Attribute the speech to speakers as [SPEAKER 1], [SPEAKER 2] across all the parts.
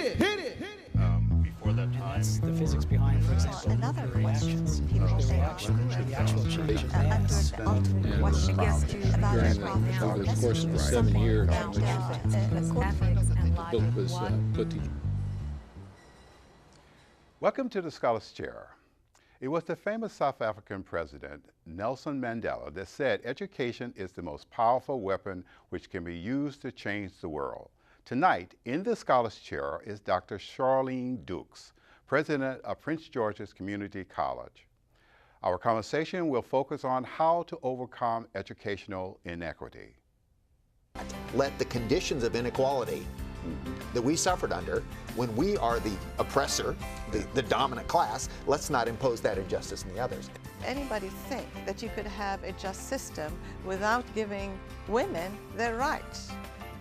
[SPEAKER 1] Before that time.
[SPEAKER 2] That's the physics behind, for example,
[SPEAKER 3] another
[SPEAKER 2] reactions.
[SPEAKER 3] question people say
[SPEAKER 2] The actual change of
[SPEAKER 3] under
[SPEAKER 2] mass.
[SPEAKER 3] the ultimate question about
[SPEAKER 4] During
[SPEAKER 3] profit.
[SPEAKER 4] Khalil's course of 7 years,
[SPEAKER 3] About
[SPEAKER 5] ethics and
[SPEAKER 4] the book was put together.
[SPEAKER 6] Welcome to the Scholars Chair. It was the famous South African president, Nelson Mandela, that said education is the most powerful weapon which can be used to change the world. Tonight, in the Scholars Chair is Dr. Charlene Dukes, president of Prince George's Community College. Our conversation will focus on how to overcome educational inequity.
[SPEAKER 7] Let the conditions of inequality that we suffered under, when we are the oppressor, the dominant class, let's not impose that injustice on the others.
[SPEAKER 3] Anybody think that you could have a just system without giving women their rights?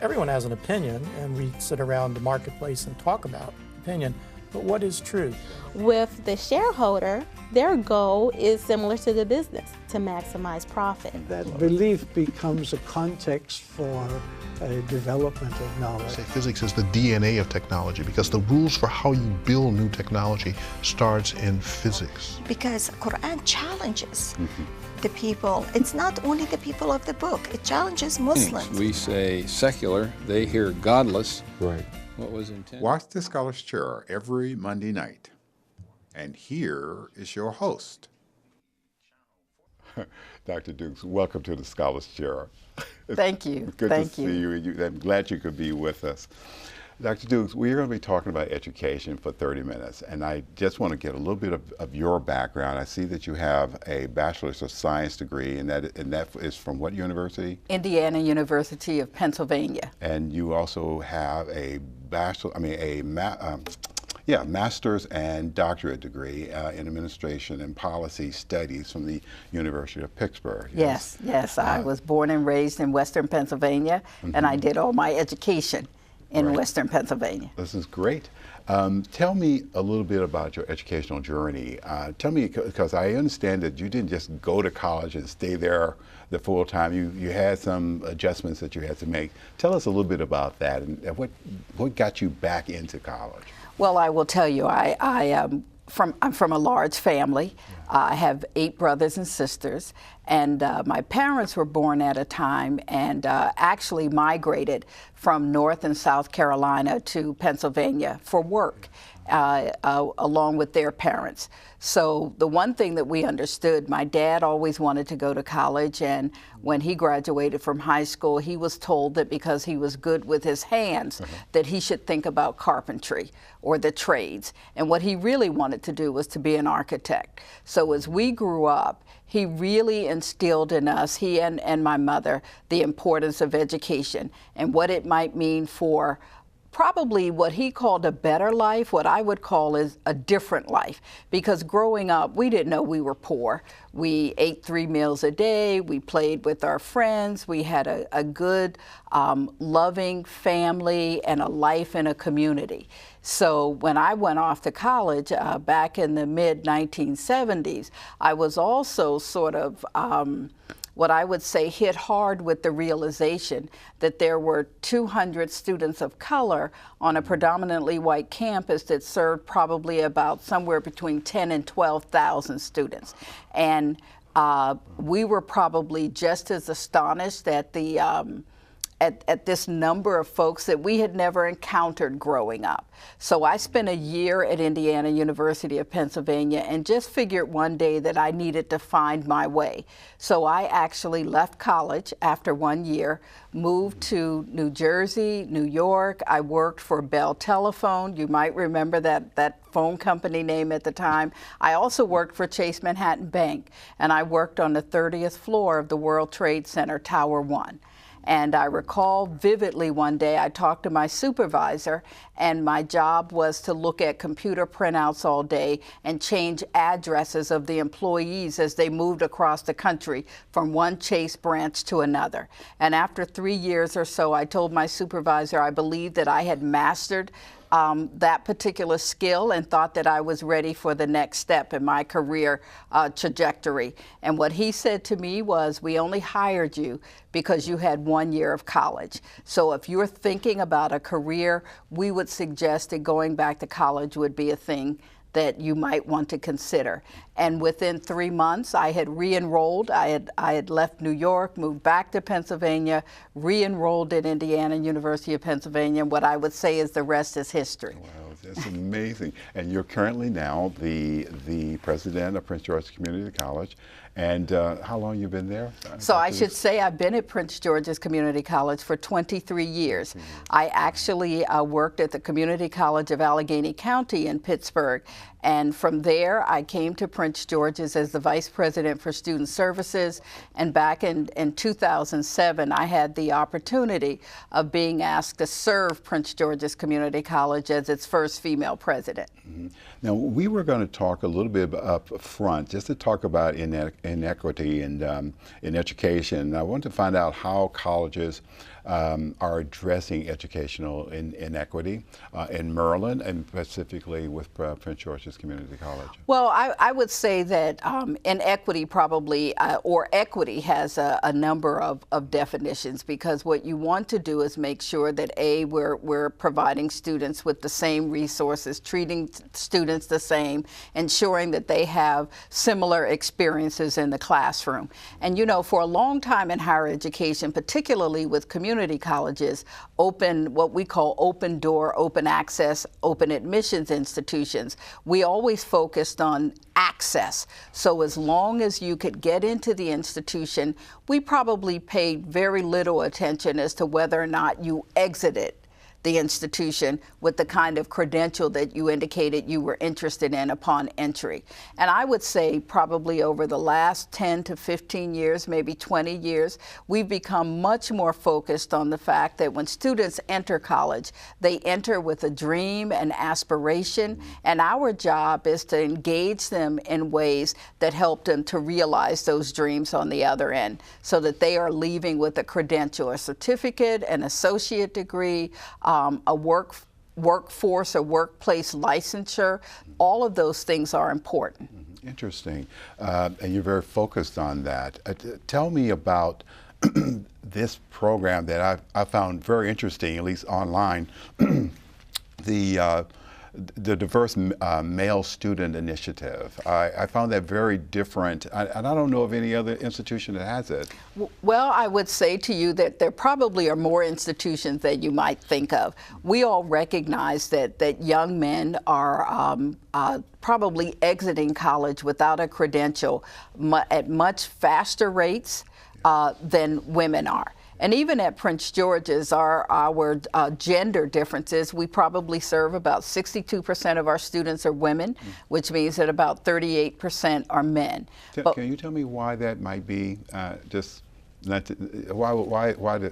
[SPEAKER 2] Everyone has an opinion, and we sit around the marketplace and talk about opinion, but what is truth?
[SPEAKER 8] With the shareholder, their goal is similar to the business, to maximize profit.
[SPEAKER 9] That belief becomes a context for a development of knowledge.
[SPEAKER 10] Say physics is the DNA of technology because the rules for how you build new technology starts in physics.
[SPEAKER 11] Because Quran challenges the people. It's not only the people of the book, it challenges Muslims.
[SPEAKER 4] We say secular, they hear godless.
[SPEAKER 6] Right.
[SPEAKER 4] What was intended?
[SPEAKER 6] Watch the Scholars Chair every Monday night. And here is your host. Dr. Dukes, welcome to the Scholars Chair.
[SPEAKER 5] Thank you.
[SPEAKER 6] Good
[SPEAKER 5] Thank
[SPEAKER 6] to see you. I'm glad you could be with us. Dr. Dukes, we're going to be talking about education for 30 minutes, and I just want to get a little bit of your background. I see that you have a Bachelor's of Science degree, and that is from what university?
[SPEAKER 5] Indiana University of Pennsylvania.
[SPEAKER 6] And you also have a master's and doctorate degree in administration and policy studies from the University of Pittsburgh.
[SPEAKER 5] Yes, I was born and raised in Western Pennsylvania, and I did all my education in Western Pennsylvania.
[SPEAKER 6] This is great. Tell me a little bit about your educational journey. Tell me, because I understand that you didn't just go to college and stay there the full time. You had some adjustments that you had to make. Tell us a little bit about that and what got you back into college.
[SPEAKER 5] Well, I will tell you, I'm from a large family. I have 8 brothers and sisters, and my parents were born at a time and actually migrated from North and South Carolina to Pennsylvania for work, along with their parents. So the one thing that we understood, my dad always wanted to go to college, and when he graduated from high school, he was told that because he was good with his hands, that he should think about carpentry or the trades. And what he really wanted to do was to be an architect. So as we grew up, he really instilled in us, he and my mother, the importance of education and what it might mean for probably what he called a better life, what I would call is a different life. Because growing up, we didn't know we were poor. We ate 3 meals a day, we played with our friends, we had a good, loving family and a life in a community. So when I went off to college back in the mid-1970s, I was also sort of what I would say hit hard with the realization that there were 200 students of color on a predominantly white campus that served probably about somewhere between 10 and 12,000 students. And we were probably just as astonished at the at this number of folks that we had never encountered growing up. So I spent a year at Indiana University of Pennsylvania and just figured one day that I needed to find my way. So I actually left college after 1 year, moved to New Jersey, New York. I worked for Bell Telephone. You might remember that phone company name at the time. I also worked for Chase Manhattan Bank, and I worked on the 30th floor of the World Trade Center, Tower 1. And I recall vividly one day I talked to my supervisor, and my job was to look at computer printouts all day and change addresses of the employees as they moved across the country from one Chase branch to another. And after 3 years or so, I told my supervisor I believed that I had mastered that particular skill and thought that I was ready for the next step in my career trajectory. And what he said to me was, we only hired you because you had 1 year of college. So if you're thinking about a career, we would suggest that going back to college would be a thing that you might want to consider. And within 3 months, I had re-enrolled. I had left New York, moved back to Pennsylvania, re-enrolled at Indiana University of Pennsylvania. And what I would say is the rest is history.
[SPEAKER 6] Wow, that's amazing. And you're currently now the president of Prince George's Community College. And how long you been there?
[SPEAKER 5] So I should say I've been at Prince George's Community College for 23 years. I actually worked at the Community College of Allegheny County in Pittsburgh. And from there, I came to Prince George's as the Vice President for Student Services. And back in 2007, I had the opportunity of being asked to serve Prince George's Community College as its first female president.
[SPEAKER 6] Mm-hmm. Now, we were going to talk a little bit up front, just to talk about inequity and in education. I want to find out how colleges are addressing educational inequity in Maryland, and specifically with Prince George's Community College.
[SPEAKER 5] Well, I would say that inequity probably, or equity, has a number of definitions, because what you want to do is make sure that we're providing students with the same resources, treating students the same, ensuring that they have similar experiences in the classroom. And you know, for a long time in higher education, particularly with community colleges, what we call open door, open access, open admissions institutions, we always focused on access. So as long as you could get into the institution, we probably paid very little attention as to whether or not you exited the institution with the kind of credential that you indicated you were interested in upon entry. And I would say probably over the last 10 to 15 years, maybe 20 years, we've become much more focused on the fact that when students enter college, they enter with a dream and aspiration, and our job is to engage them in ways that help them to realize those dreams on the other end, so that they are leaving with a credential, a certificate, an associate degree, a workforce or workplace licensure. All of those things are important.
[SPEAKER 6] Interesting. And you're very focused on that. Tell me about this program that I found very interesting, at least online, the Diverse Male Student Initiative. I found that very different, and I don't know of any other institution that has it.
[SPEAKER 5] Well, I would say to you that there probably are more institutions than you might think of. We all recognize that young men are probably exiting college without a credential at much faster rates than women are. And even at Prince George's, our gender differences, we probably serve about 62% of our students are women, which means that about 38% are men.
[SPEAKER 6] Can you tell me why that might be? Why the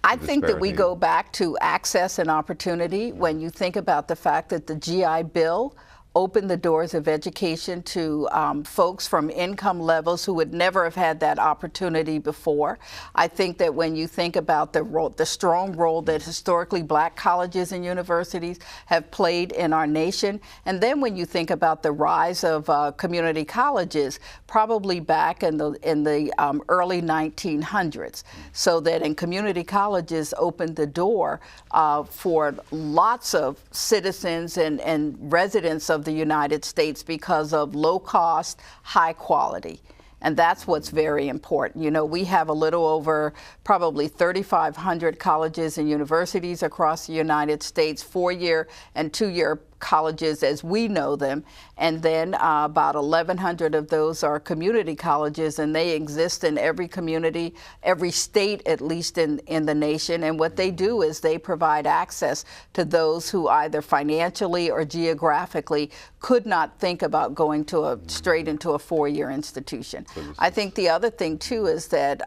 [SPEAKER 5] I think that we go back to access and opportunity. When you think about the fact that the GI Bill opened the doors of education to folks from income levels who would never have had that opportunity before. I think that when you think about the strong role that historically black colleges and universities have played in our nation, and then when you think about the rise of community colleges, probably back in the early 1900s, so that in community colleges opened the door for lots of citizens and residents of the United States because of low cost, high quality. And that's what's very important. You know, we have a little over probably 3,500 colleges and universities across the United States, 4-year and 2-year colleges as we know them, and then about 1,100 of those are community colleges, and they exist in every community, every state at least in the nation. And what they do is they provide access to those who either financially or geographically could not think about going to straight into a 4-year institution. I think the other thing too is that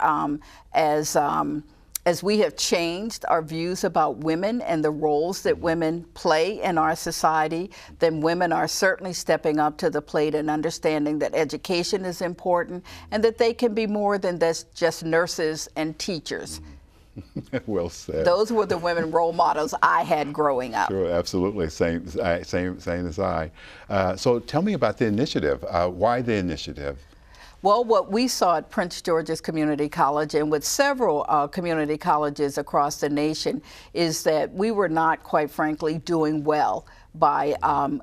[SPEAKER 5] as we have changed our views about women and the roles that women play in our society, then women are certainly stepping up to the plate and understanding that education is important and that they can be more than just nurses and teachers.
[SPEAKER 6] Well said.
[SPEAKER 5] Those were the women role models I had growing up.
[SPEAKER 6] Sure, absolutely. Same as I. So tell me about the initiative. Why the initiative?
[SPEAKER 5] Well, what we saw at Prince George's Community College and with several community colleges across the nation is that we were not, quite frankly, doing well by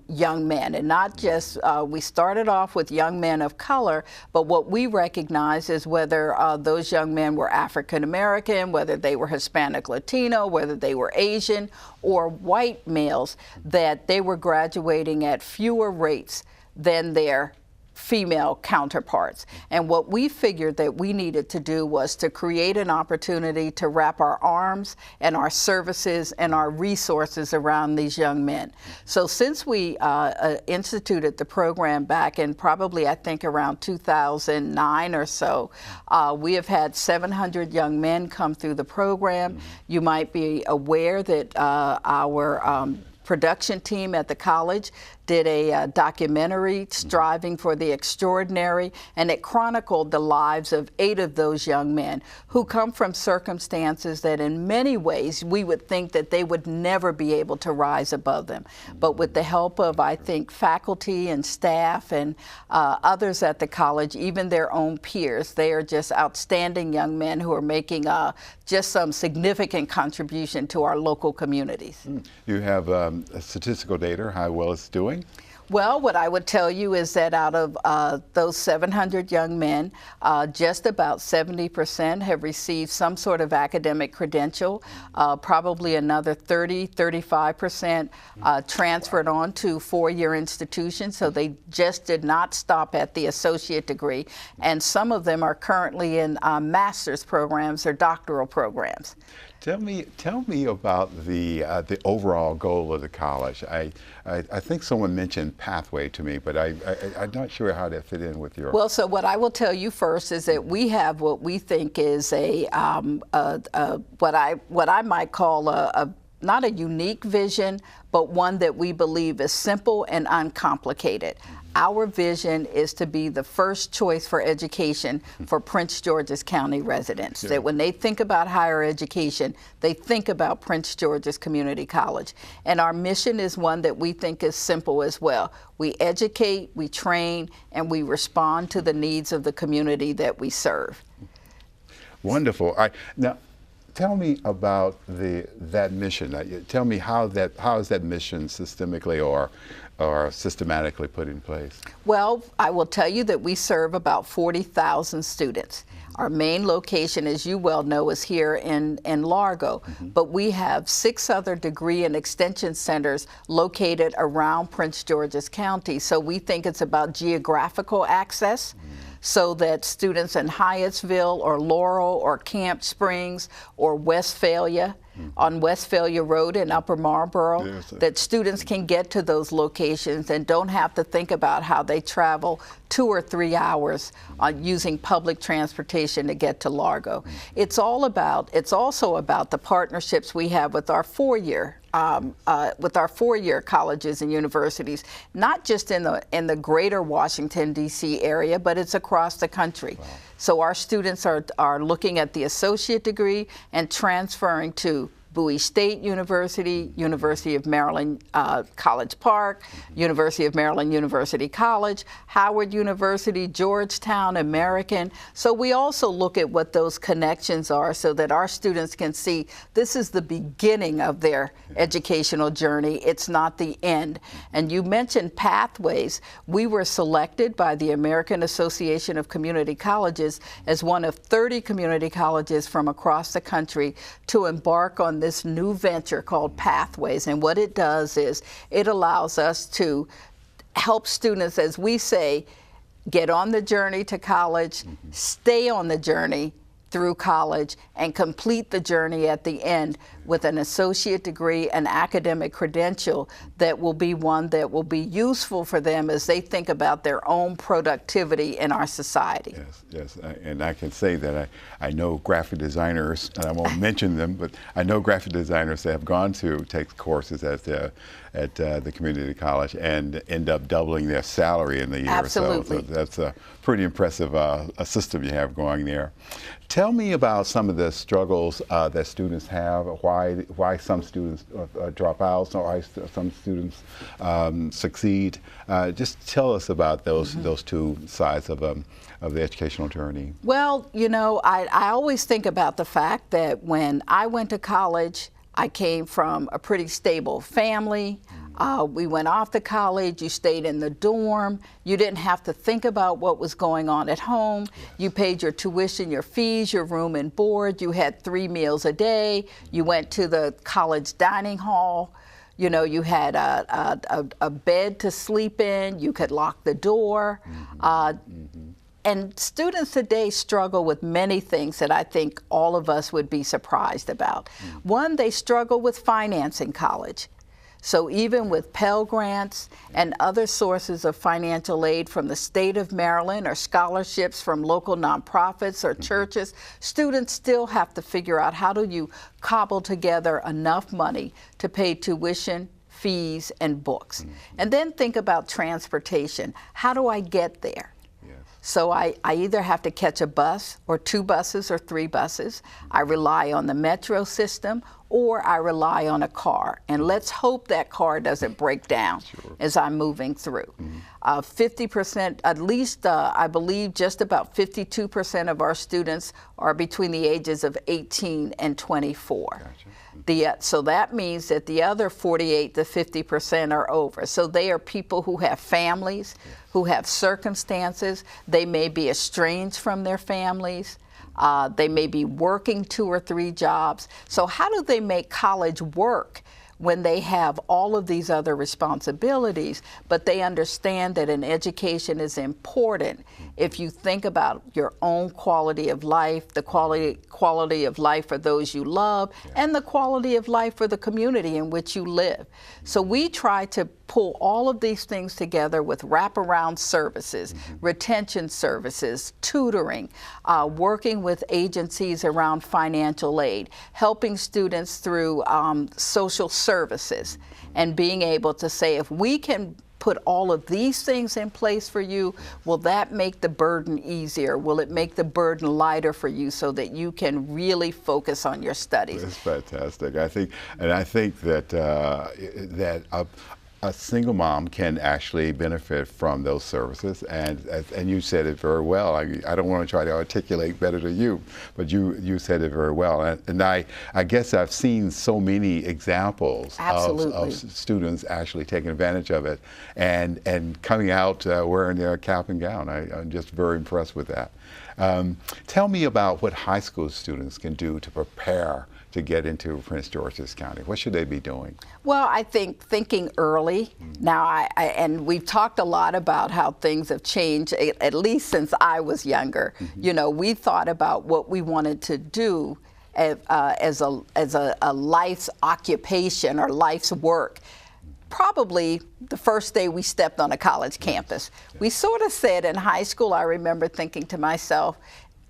[SPEAKER 5] young men. And not just, we started off with young men of color, but what we recognized is whether those young men were African American, whether they were Hispanic Latino, whether they were Asian or white males, that they were graduating at fewer rates than their female counterparts. And what we figured that we needed to do was to create an opportunity to wrap our arms and our services and our resources around these young men. So since we instituted the program back in probably, I think, around 2009 or so, we have had 700 young men come through the program. You might be aware that our production team at the college did a documentary, Striving for the Extraordinary, and it chronicled the lives of 8 of those young men who come from circumstances that in many ways we would think that they would never be able to rise above them. But with the help of, I think, faculty and staff and others at the college, even their own peers, they are just outstanding young men who are making just some significant contribution to our local communities.
[SPEAKER 6] You have statistical data, how well it's doing?
[SPEAKER 5] Well, what I would tell you is that out of those 700 young men, just about 70% have received some sort of academic credential. Probably another 35% transferred on to 4-year institutions, so they just did not stop at the associate degree. And some of them are currently in master's programs or doctoral programs.
[SPEAKER 6] Tell me about the overall goal of the college. I think someone mentioned pathway to me, but I'm not sure how that fit in with your.
[SPEAKER 5] Well, so what I will tell you first is that we have what we think is what I might call not a unique vision, but one that we believe is simple and uncomplicated. Our vision is to be the first choice for education for Prince George's County residents. Yeah. That when they think about higher education, they think about Prince George's Community College. And our mission is one that we think is simple as well. We educate, we train, and we respond to the needs of the community that we serve.
[SPEAKER 6] Wonderful. Now, tell me about that mission. Tell me how is that mission systemically or systematically put in place?
[SPEAKER 5] Well, I will tell you that we serve about 40,000 students. Our main location, as you well know, is here in Largo, but we have 6 other degree and extension centers located around Prince George's County. So we think it's about geographical access, so that students in Hyattsville or Laurel or Camp Springs or Westphalia, on Westphalia Road in Upper Marlboro, that students can get to those locations and don't have to think about how they travel 2 or 3 hours using public transportation to get to Largo. It's also about the partnerships we have with our 4-year colleges and universities, not just in the greater Washington, D.C. area, but it's across the country. Wow. So our students are looking at the associate degree and transferring to Bowie State University, University of Maryland College Park, University of Maryland University College, Howard University, Georgetown, American. So we also look at what those connections are so that our students can see this is the beginning of their educational journey. It's not the end. And you mentioned pathways. We were selected by the American Association of Community Colleges as one of 30 community colleges from across the country to embark on this new venture called Pathways. And what it does is it allows us to help students, as we say, get on the journey to college, stay on the journey through college, and complete the journey at the end with an associate degree, an academic credential that will be one that will be useful for them as they think about their own productivity in our society.
[SPEAKER 6] Yes, and I can say that I know graphic designers, and I won't mention them, but I know graphic designers that have gone to take courses at the community college and end up doubling their salary in the year.
[SPEAKER 5] Absolutely.
[SPEAKER 6] So that's a pretty impressive a system you have going there. Tell me about some of the struggles that students have, why some students drop out, or why some students succeed. Just tell us about those two sides of the educational journey.
[SPEAKER 5] Well, you know, I always think about the fact that when I went to college, I came from a pretty stable family. We went off to college, you stayed in the dorm, you didn't have to think about what was going on at home. You paid your tuition, your fees, your room and board, you had 3 meals a day, you went to the college dining hall, you know, you had a bed to sleep in, you could lock the door. And students today struggle with many things that I think all of us would be surprised about. One, they struggle with financing college. So even with Pell Grants and other sources of financial aid from the state of Maryland or scholarships from local nonprofits or churches, students still have to figure out how do you cobble together enough money to pay tuition, fees, and books. And then think about transportation. How do I get there? So I either have to catch a bus or 2 buses or 3 buses. I rely on the metro system, or I rely on a car. And let's hope that car doesn't break down as I'm moving through. 50%, at least I believe just about 52% of our students are between the ages of 18 and 24. So that means that the other 48 to 50% are over. So they are people who have families, who have circumstances. They may be estranged from their families. They may be working 2 or 3 jobs. So how do they make college work when they have all of these other responsibilities, but they understand that an education is important if you think about your own quality of life, the quality of life for those you love, and the quality of life for the community in which you live. So we try to pull all of these things together with wraparound services, retention services, tutoring, working with agencies around financial aid, helping students through social services, and being able to say, if we can put all of these things in place for you, will that make the burden easier? Will it make the burden lighter for you so that you can really focus on your studies?
[SPEAKER 6] That's fantastic. I think that a single mom can actually benefit from those services, and you said it very well. I don't want to try to articulate better than you, but you said it very well. And I guess I've seen so many examples of students actually taking advantage of it and coming out wearing their cap and gown. I'm just very impressed with that. Tell me about what high school students can do to prepare to get into Prince George's County. What should they be doing?
[SPEAKER 5] Well, I think thinking early. Now, and we've talked a lot about how things have changed, at least since I was younger. You know, we thought about what we wanted to do as a life's occupation or life's work. Probably the first day we stepped on a college campus. We sort of said in high school, I remember thinking to myself,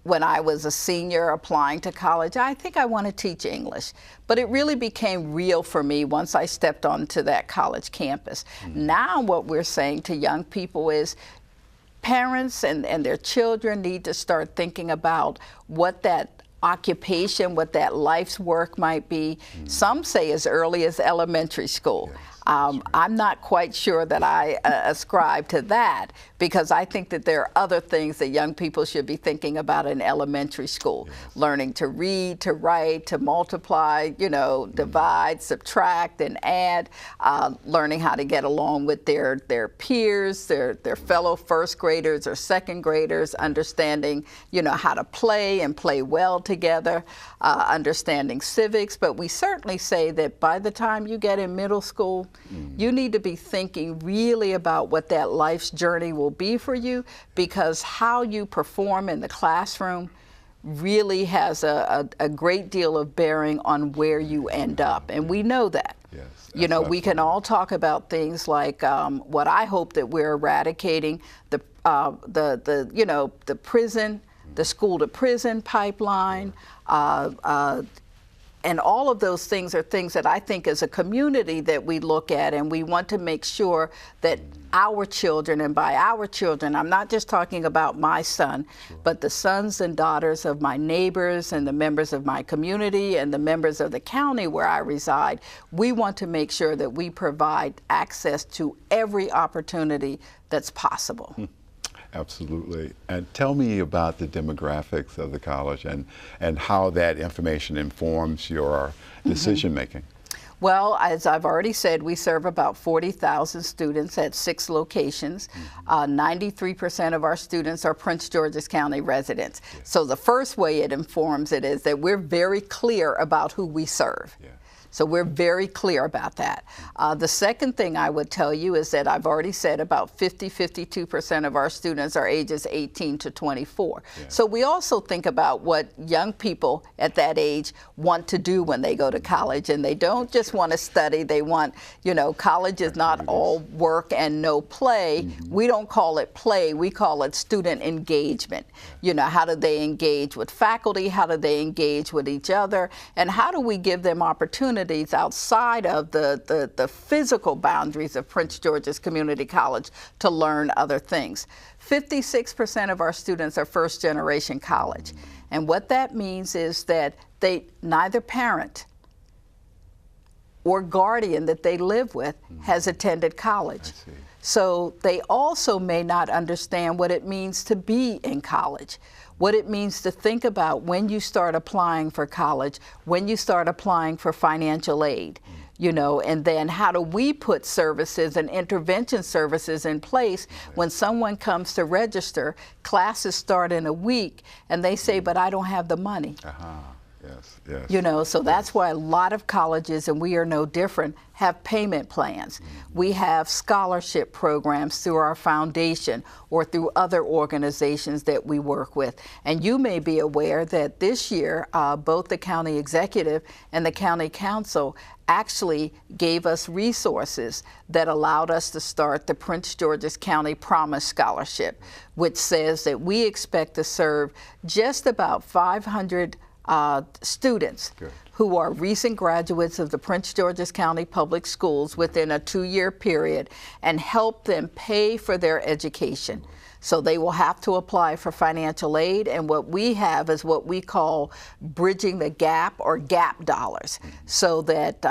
[SPEAKER 5] when I was a senior applying to college, I think I want to teach English. But it really became real for me once I stepped onto that college campus. Now what we're saying to young people is parents and their children need to start thinking about what that occupation, what that life's work might be. Some say as early as elementary school. I'm not quite sure that I ascribe to that, because I think that there are other things that young people should be thinking about in elementary school. Learning to read, to write, to multiply, you know, divide, subtract, and add. Learning how to get along with their peers, their fellow first graders or second graders, understanding, you know, how to play and play well together, understanding civics. But we certainly say that by the time you get in middle school, you need to be thinking really about what that life's journey will be for you, because how you perform in the classroom really has a great deal of bearing on where you end up, and we know that.
[SPEAKER 6] Yes,
[SPEAKER 5] you know, we can all talk about things like what I hope that we're eradicating, the prison, the school to prison pipeline, and all of those things are things that I think as a community that we look at, and we want to make sure that our children, and by our children, I'm not just talking about my son, but the sons and daughters of my neighbors and the members of my community and the members of the county where I reside, we want to make sure that we provide access to every opportunity that's possible.
[SPEAKER 6] Absolutely. And tell me about the demographics of the college and how that information informs your decision making.
[SPEAKER 5] Well, as I've already said, we serve about 40,000 students at 6 locations. 93% of our students are Prince George's County residents. So the first way it informs it is that we're very clear about who we serve. So we're very clear about that. The second thing I would tell you is that I've already said about 52% of our students are ages 18 to 24. So we also think about what young people at that age want to do when they go to college, and they don't just want to study. They want, you know, college is not all work and no play. We don't call it play. We call it student engagement. You know, how do they engage with faculty? How do they engage with each other? And how do we give them opportunities outside of the physical boundaries of Prince George's Community College to learn other things? 56% of our students are first generation college. And what that means is that neither parent or guardian that they live with has attended college. So they also may not understand what it means to be in college, what it means to think about when you start applying for college, when you start applying for financial aid, you know, and then how do we put services and intervention services in place when someone comes to register, classes start in a week, and they say, but I don't have the money.
[SPEAKER 6] Yes, yes.
[SPEAKER 5] You know, so that's why a lot of colleges, and we are no different, have payment plans. We have scholarship programs through our foundation or through other organizations that we work with. And you may be aware that this year, both the county executive and the county council actually gave us resources that allowed us to start the Prince George's County Promise Scholarship, which says that we expect to serve just about 500 students who are recent graduates of the Prince George's County Public Schools within a 2-year period and help them pay for their education. So they will have to apply for financial aid, and what we have is what we call bridging the gap or gap dollars, so that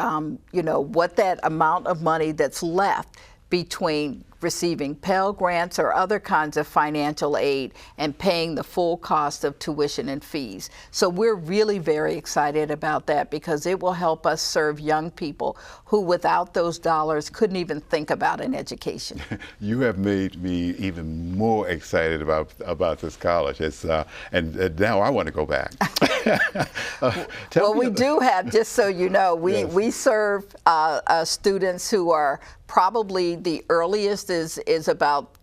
[SPEAKER 5] you know, what that amount of money that's left between receiving Pell Grants or other kinds of financial aid and paying the full cost of tuition and fees. So we're really very excited about that because it will help us serve young people who without those dollars couldn't even think about an education.
[SPEAKER 6] You have made me even more excited about this college. It's, and now I want to go back.
[SPEAKER 5] Well, we do have, just so you know, we serve students who are probably the earliest is about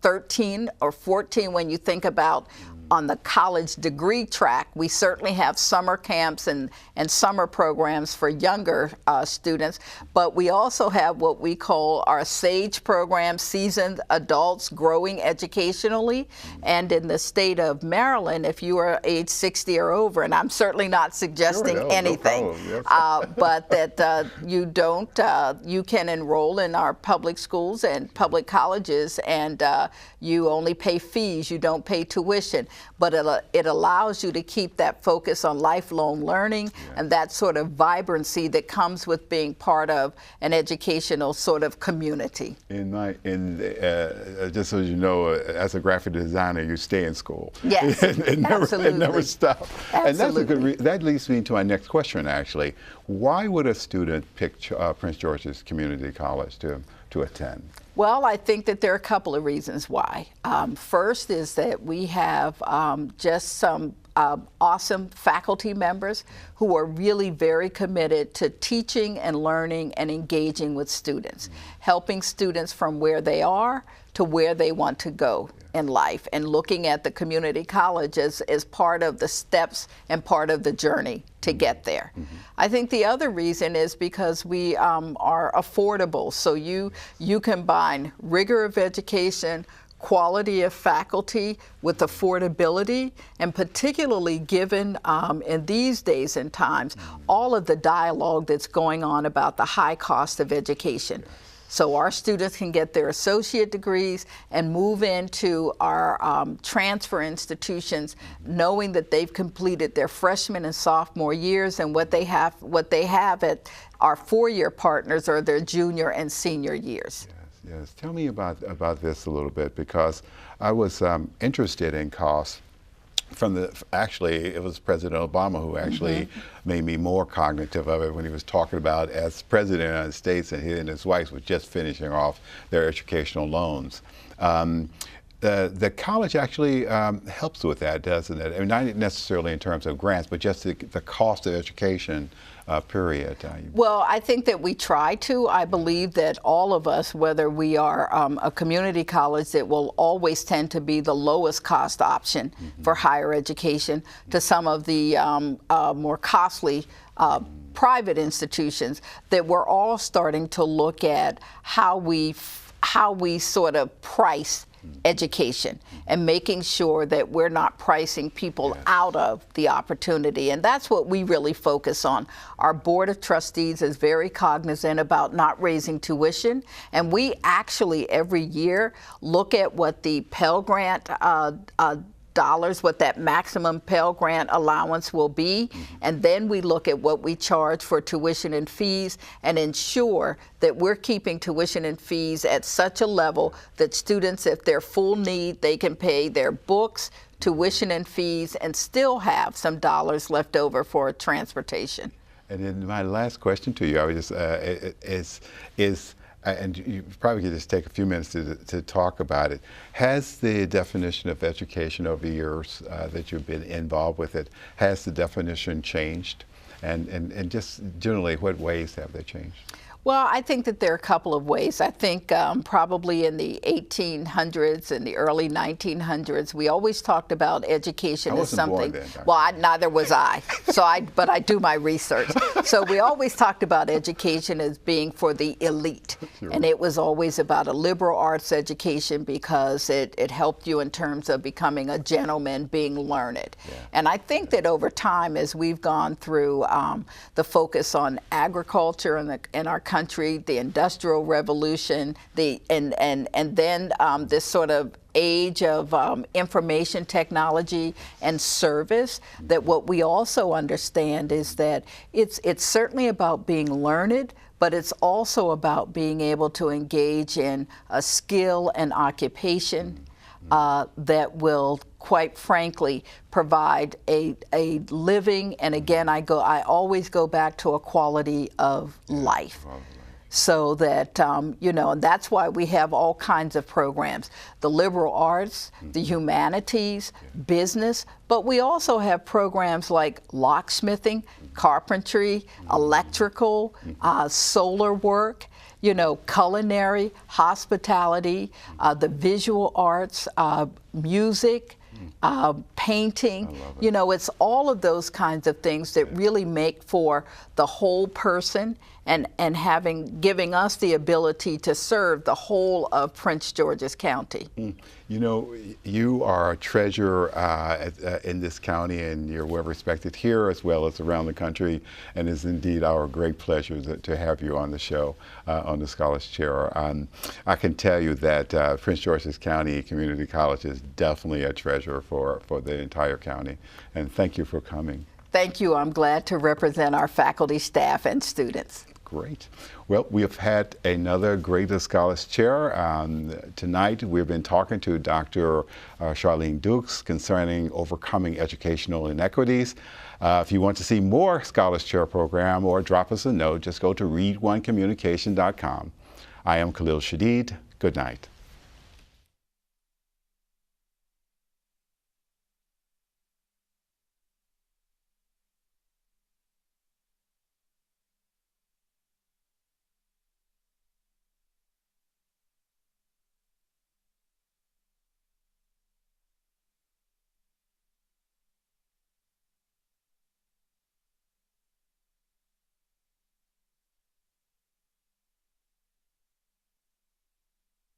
[SPEAKER 5] 13 or 14 when you think about on the college degree track. We certainly have summer camps and summer programs for younger students, but we also have what we call our SAGE program, Seasoned Adults Growing Educationally. And in the state of Maryland, if you are age 60 or over, and I'm certainly not suggesting anything, but that you can enroll in our public schools and public colleges, and you only pay fees, you don't pay tuition. But it allows you to keep that focus on lifelong learning and that sort of vibrancy that comes with being part of an educational sort of community.
[SPEAKER 6] Just so you know, as a graphic designer, you stay in school.
[SPEAKER 5] Yes,
[SPEAKER 6] it
[SPEAKER 5] absolutely.
[SPEAKER 6] never stops.
[SPEAKER 5] Absolutely.
[SPEAKER 6] And that's a good that leads me to my next question, actually. Why would a student pick Prince George's Community College to attend?
[SPEAKER 5] Well, I think that there are a couple of reasons why. First is that we have just some awesome faculty members who are really very committed to teaching and learning and engaging with students, helping students from where they are to where they want to go. in life, and looking at the community college as part of the steps and part of the journey to get there. I think the other reason is because we are affordable. So you combine rigor of education, quality of faculty with affordability, and particularly given in these days and times, all of the dialogue that's going on about the high cost of education. So our students can get their associate degrees and move into our transfer institutions, knowing that they've completed their freshman and sophomore years, and what they have at our four-year partners are their junior and senior years.
[SPEAKER 6] Yes, tell me about this a little bit, because I was interested in cost actually, it was President Obama who actually made me more cognitive of it when he was talking about, as President of the United States, and he and his wife was just finishing off their educational loans. The college actually helps with that, doesn't it? I mean, not necessarily in terms of grants, but just the cost of education, period.
[SPEAKER 5] Well, I think that we try to. I believe that all of us, whether we are a community college, that will always tend to be the lowest cost option for higher education, to some of the more costly private institutions, that we're all starting to look at how we sort of price education, and making sure that we're not pricing people out of the opportunity. And that's what we really focus on. Our Board of Trustees is very cognizant about not raising tuition, and we actually every year look at what the Pell Grant dollars, what that maximum Pell Grant allowance will be, and then we look at what we charge for tuition and fees, and ensure that we're keeping tuition and fees at such a level that students, if they're full need, they can pay their books, tuition and fees, and still have some dollars left over for transportation.
[SPEAKER 6] And then my last question to you, I would just and you probably could just take a few minutes to talk about it. Has the definition of education over the years that you've been involved with it, has the definition changed? And just generally, what ways have they changed?
[SPEAKER 5] Well, I think that there are a couple of ways. I think probably in the 1800s and the early 1900s, we always talked about education as something.
[SPEAKER 6] Born then,
[SPEAKER 5] well, neither was I. But I do my research. So we always talked about education as being for the elite, and it was always about a liberal arts education because it helped you in terms of becoming a gentleman, being learned. And I think that over time, as we've gone through the focus on agriculture in our country, the Industrial Revolution, and then this sort of age of information technology and service, that what we also understand is that it's certainly about being learned, but it's also about being able to engage in a skill and occupation that will, quite frankly, provide a living, and again, I always go back to a quality of life. So that, and that's why we have all kinds of programs, the liberal arts, the humanities, business, but we also have programs like locksmithing, carpentry, electrical, solar work, culinary, hospitality, the visual arts, music, painting. It's all of those kinds of things that really make for the whole person, and giving us the ability to serve the whole of Prince George's County.
[SPEAKER 6] You are a treasure in this county, and you're well respected here as well as around the country, and it's indeed our great pleasure to have you on the show, on the Scholars Chair. I can tell you that Prince George's County Community College is definitely a treasure for the entire county, and thank you for coming.
[SPEAKER 5] Thank you. I'm glad to represent our faculty, staff, and students.
[SPEAKER 6] Great. Well, we have had another great Scholars Chair. Tonight we've been talking to Dr. Charlene Dukes concerning overcoming educational inequities. If you want to see more Scholars Chair program or drop us a note, just go to read1communication.com. I am Khalil Shadid. Good night.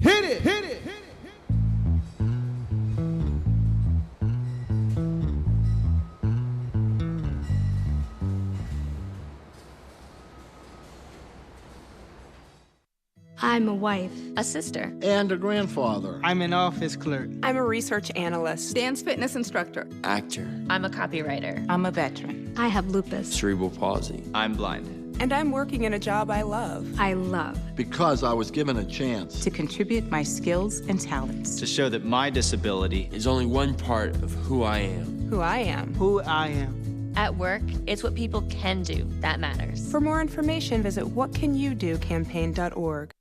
[SPEAKER 1] Hit it, hit it.
[SPEAKER 12] I'm a wife, a sister,
[SPEAKER 1] And a grandfather.
[SPEAKER 13] I'm an office clerk.
[SPEAKER 14] I'm a research analyst,
[SPEAKER 15] dance fitness instructor,
[SPEAKER 16] actor.
[SPEAKER 17] I'm a copywriter.
[SPEAKER 18] I'm a veteran.
[SPEAKER 12] I have lupus,
[SPEAKER 16] cerebral palsy.
[SPEAKER 19] I'm blind.
[SPEAKER 14] And I'm working in a job I love.
[SPEAKER 12] I love.
[SPEAKER 1] Because I was given a chance
[SPEAKER 18] to contribute my skills and talents.
[SPEAKER 19] To show that my disability
[SPEAKER 16] is only one part of who I am.
[SPEAKER 14] Who I am.
[SPEAKER 13] Who I am.
[SPEAKER 17] At work, it's what people can do that matters.
[SPEAKER 14] For more information, visit whatcanyoudocampaign.org.